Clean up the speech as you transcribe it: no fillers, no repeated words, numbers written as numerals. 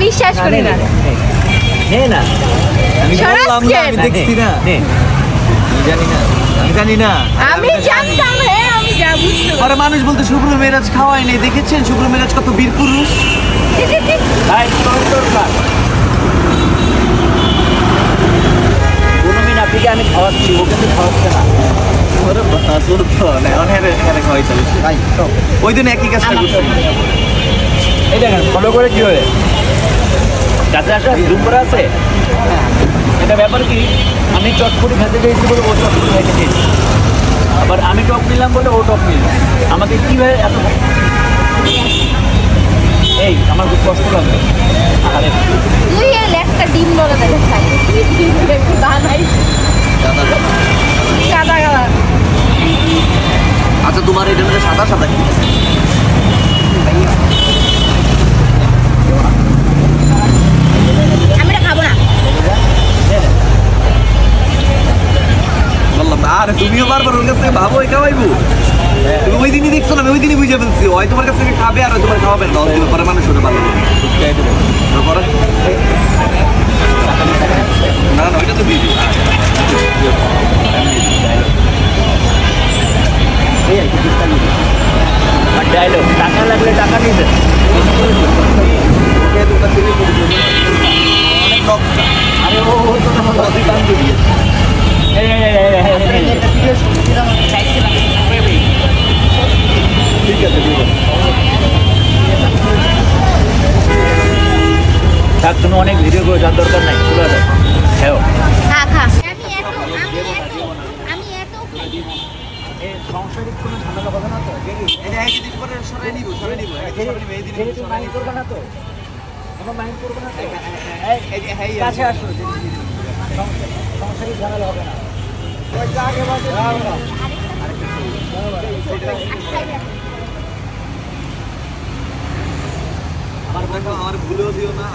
বিশ্বাস করি না। নে না, আমি বললাম না, আমি দেখছি না, আমি জানি না। আমি জানতাম, হ্যাঁ আমি যা বুঝতে আরে মানুষ বলতে শুভ্র মেরাজ খাওয়াই নেই, দেখেছেন শুভ্র মেরাজ কত বীর পুরুষ। আপনি আমি খাওয়াচ্ছি, ও কিন্তু খাওয়াচ্ছে না। ওই দিন একই কাজটা করছে। এই দেখেন ফলো করে কি হবে, কাছে একটা জুম করা আছে। এটা ব্যাপার কি, আমি চটপটি খেতে গেছি বলে ও চটপটি খেতে গেছি, আবার আমি টপ নিলাম বলে ও টপ নিল। আমাকে কীভাবে এত, এই আমার খুব কষ্ট লাগবে। আরে তুই এর একটা ডিম বলে দেখে খাই, কি ডিম একটু বানাই সাদা কালার। আচ্ছা তোমার এটা মধ্যে সাদা সাদা কি? আমি এটা খাবো না। বললাম না, আরে তুমিও বারবার ওর কাছ থেকে ভাবো এই খাওয়াইবো। তুমি ওই দিনই দেখছো না, আমি ওই দিনই বুঝে ফেলছি ওই তোমার কাছ থেকে খাবে আর ওই তোমার খাওয়াবেন না, ওই পরে মানুষ ওটা ভালো পরে না না ওইটা তো দিয়ে দিই। ডায়লগ, টাকা লাগলে টাকা নিবে। আরে ও ঠিক আছে থাক, তুমি অনেক ভিডিও করে যার দরকার নাই, চলে যাও হ্যাঁ খা খা। সংসারিক কোনো ঝামেলা হবে না তো? সরাই নিব মাইন্ড করবে না তো? কোনো মাইন্ড করবে না তো? কাছে আসো, সংসারিক ঝামেলা হবে না। আমার ভুলেও দিও না।